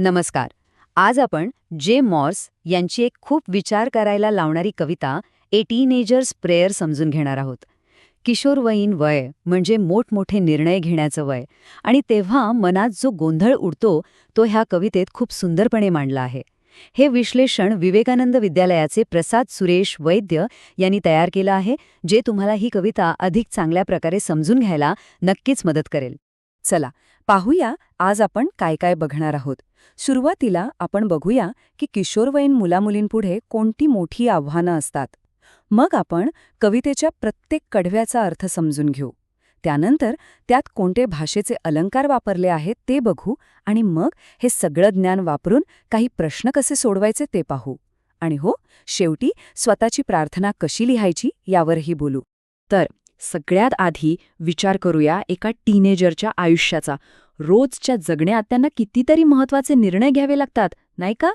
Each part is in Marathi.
नमस्कार. आज आपण जे मॉर्स यांची एक खूप विचार करायला लावणारी कविता ए टीनेजर्स प्रेयर समजून घेणार आहोत. किशोरवयीन वय म्हणजे मोठमोठे निर्णय घेण्याचं वय आणि तेव्हा मनात जो गोंधळ उडतो तो ह्या कवितेत खूप सुंदरपणे मांडला आहे. हे विश्लेषण विवेकानंद विद्यालयाचे प्रसाद सुरेश वैद्य यांनी तयार केलं आहे, जे तुम्हाला ही कविता अधिक चांगल्या प्रकारे समजून घ्यायला नक्कीच मदत करेल. चला पाहूया आज आपण काय काय बघणार आहोत. सुरुवातीला आपण बघूया की किशोरवयीन मुलामुलींपुढे कोणती मोठी आव्हानं असतात. मग आपण कवितेच्या प्रत्येक कडव्याचा अर्थ समजून घेऊ. त्यानंतर त्यात कोणते भाषेचे अलंकार वापरले आहेत ते बघू आणि मग हे सगळं ज्ञान वापरून काही प्रश्न कसे सोडवायचे ते पाहू. आणि हो, शेवटी स्वतःची प्रार्थना कशी लिहायची यावरही बोलू. तर सगळ्यात आधी विचार करूया एका टीनेजरच्या आयुष्याचा. रोजच्या जगण्यात त्यांना कितीतरी महत्त्वाचे निर्णय घ्यावे लागतात, नाही का?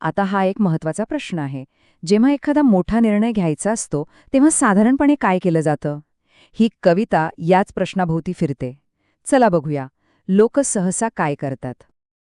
आता हा एक महत्त्वाचा प्रश्न आहे. जेव्हा एखादा मोठा निर्णय घ्यायचा असतो तेव्हा साधारणपणे काय केलं जातं? ही कविता याच प्रश्नाभोवती फिरते. चला बघूया लोक सहसा काय करतात.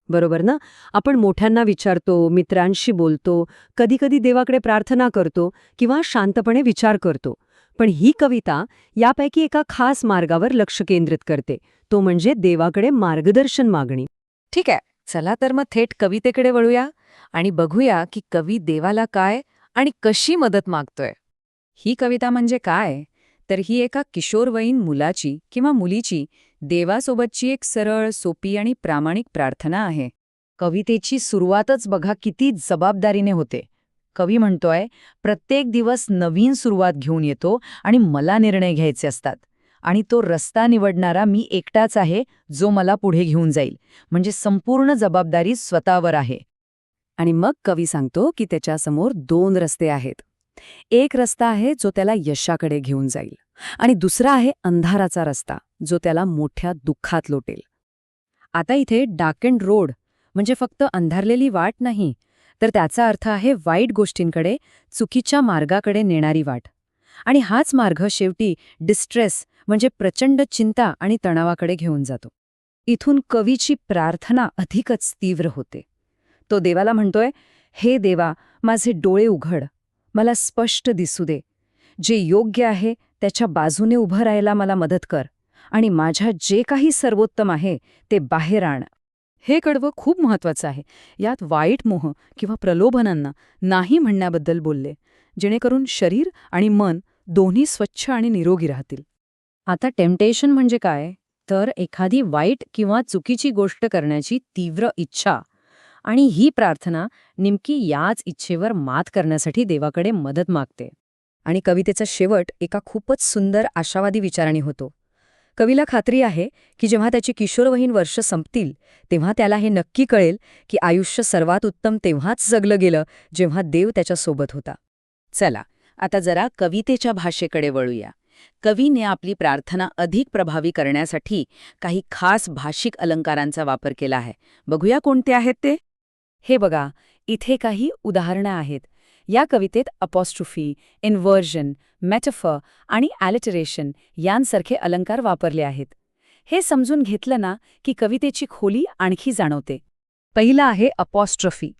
बरोबर ना. आपण मोठ्यांना विचारतो, मित्रांशी बोलतो, कधीकधी देवाकडे प्रार्थना करतो किंवा शांतपणे विचार करतो. पण ही कविता यापैकी एका खास मार्गावर लक्ष केंद्रित करते, तो म्हणजे देवाकडे मार्गदर्शन मागणी. ठीक आहे, चला तर मग थेट कवितेकडे वळूया आणि बघूया की कवी देवाला काय आणि कशी मदत मागतोय. ही कविता म्हणजे काय? तर ही एका किशोरवयीन मुलाची किंवा मुलीची देवासोबतची एक सरळ, सोपी आणि प्रामाणिक प्रार्थना आहे. कवितेची सुरुवातच बघा किती जबाबदारीने होते. कवी म्हणतोय, प्रत्येक दिवस नवीन सुरुवात घेऊन येतो आणि मला निर्णय घ्यायचे असतात. आणि तो रस्ता निवडणारा मी एकटाच आहे, जो मला पुढे घेऊन जाईल. म्हणजे संपूर्ण जबाबदारी स्वतःवर आहे. आणि मग कवी सांगतो की त्याच्यासमोर 2 रस्ते आहेत. एक रस्ता आहे जो त्याला यशाकडे घेऊन जाईल आणि दुसरा आहे अंधाराचा रस्ता, जो त्याला मोठ्या दुःखात लोटेल. आता इथे डार्क अँड रोड म्हणजे फक्त अंधारलेली वाट नाही, तर त्याचा अर्थ आहे वाईट गोष्टींकडे, चुकीच्या मार्गाकडे नेणारी वाट. आणि हाच मार्ग शेवटी डिस्ट्रेस म्हणजे प्रचंड चिंता आणि तणावाकडे घेऊन जातो. इथून कवीची प्रार्थना अधिकच तीव्र होते. तो देवाला म्हणतोय, हे देवा, माझे डोळे उघड, मला स्पष्ट दिसू दे. जे योग्य आहे त्याच्या बाजूने उभं राहायला मला मदत कर आणि माझ्या जे काही सर्वोत्तम आहे ते बाहेर आण. हे कडवं खूप महत्वाचं आहे. यात वाईट मोह किंवा प्रलोभनांना नाही म्हणण्याबद्दल बोलले, जेणेकरून शरीर आणि मन दोन्ही स्वच्छ आणि निरोगी राहतील. आता टेम्पटेशन म्हणजे काय? तर एखादी वाईट किंवा चुकीची गोष्ट करण्याची तीव्र इच्छा. आणि ही प्रार्थना नेमकी याच इच्छेवर मात करण्यासाठी देवाकडे मदत मागते. आणि कवितेचा शेवट एका खूपच सुंदर आशावादी विचाराने होतो. कवीला खात्री आहे की जेव्हा त्याची किशोरवयीन वर्ष संपतील तेव्हा त्याला हे नक्की कळेल की आयुष्य सर्वात उत्तम तेव्हाच जगलं गेलं जेव्हा देव त्याच्यासोबत होता. चला आता जरा कवितेच्या भाषेकडे वळूया. कवीने आपली प्रार्थना अधिक प्रभावी करण्यासाठी काही खास भाषिक अलंकारांचा वापर केला आहे. बघूया कोणते आहेत ते. हे बघा, इथे काही उदाहरणं आहेत. या कवितेत अपॉस्ट्रोफी, इन्व्हर्जन, मेटाफर आणि ॲलिटरेशन यांसारखे अलंकार वापरले आहेत. हे समजून घेतलं ना की कवितेची खोली आणखी जाणवते. पहिला आहे अपॉस्ट्रोफी.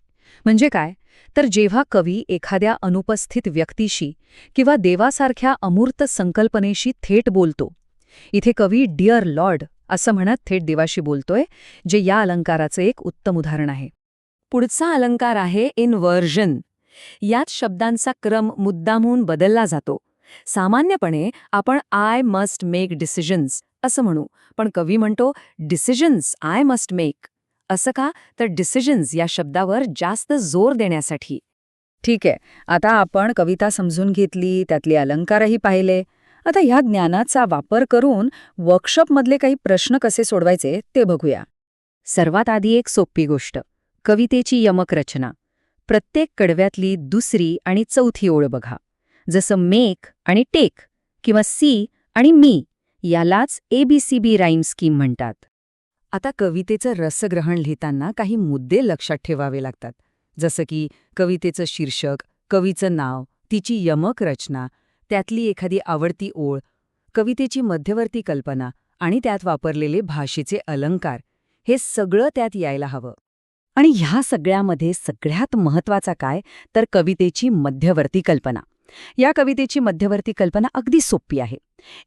म्हणजे काय? तर जेव्हा कवी एखाद्या अनुपस्थित व्यक्तीशी किंवा देवासारख्या अमूर्त संकल्पनेशी थेट बोलतो. इथे कवी डिअर लॉर्ड असं म्हणत थेट देवाशी बोलतोय, जे या अलंकाराचं एक उत्तम उदाहरण आहे. पुढचा अलंकार आहे इन्व्हर्जन. यात शब्दांचा क्रम मुद्दामहून बदलला जातो. सामान्यपणे आपण आय मस्ट मेक डिसिजन्स असं म्हणू, पण कवी म्हणतो डिसिजन्स आय मस्ट मेक. असं का? तर डिसिजन्स या शब्दावर जास्त जोर देण्यासाठी. ठीक आहे, आता आपण कविता समजून घेतली, त्यातले अलंकारही पाहिले. आता ह्या ज्ञानाचा वापर करून वर्कशॉपमधले काही प्रश्न कसे सोडवायचे ते बघूया. सर्वात आधी एक सोपी गोष्ट, कवितेची यमक रचना. प्रत्येक कडव्यातली दुसरी आणि चौथी ओळ बघा. जसं मेक आणि टेक किंवा सी आणि मी यालाच ABCB राईम स्कीम म्हणतात. आता कवितेचं रसग्रहण लिहिताना काही मुद्दे लक्षात ठेवावे लागतात. जसं की कवितेचं शीर्षक, कवीचं नाव, तिची यमक रचना, त्यातली एखादी आवडती ओळ, कवितेची मध्यवर्ती कल्पना आणि त्यात वापरलेले भाषेचे अलंकार. हे सगळं त्यात यायला हवं. आणि ह्या सगळ्यामध्ये सगळ्यात महत्वाचा काय तर कवितेची मध्यवर्ती कल्पना. या कवितेची मध्यवर्ती कल्पना अगदी सोपी आहे.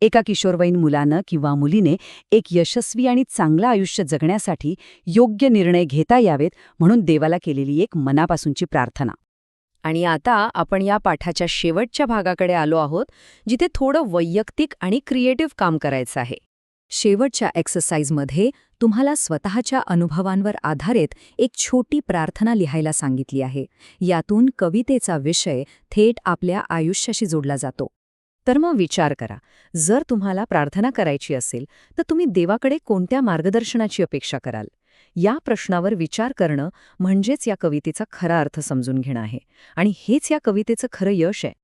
एका किशोरवयीन मुलानं किंवा मुलीने एक यशस्वी आणि चांगलं आयुष्य जगण्यासाठी योग्य निर्णय घेता यावेत म्हणून देवाला केलेली एक मनापासूनची प्रार्थना. आणि आता आपण या पाठाच्या शेवटच्या भागाकडे आलो आहोत, जिथे थोडं वैयक्तिक आणि क्रिएटिव्ह काम करायचं आहे. शेवटच्या एक्सरसाइजमध्ये तुम्हाला स्वतःच्या अनुभवांवर आधारित एक छोटी प्रार्थना लिहायला सांगितली आहे. यातून कवितेचा विषय थेट आपल्या आयुष्याशी जोडला जातो. तर मग विचार करा, जर तुम्हाला प्रार्थना करायची असेल तर तुम्ही देवाकडे कोणत्या मार्गदर्शनाची अपेक्षा कराल? या प्रश्नावर विचार करणं म्हणजेच या कवितेचा खरा अर्थ समजून घेणं आहे. आणि हेच या कवितेचं खरं यश आहे.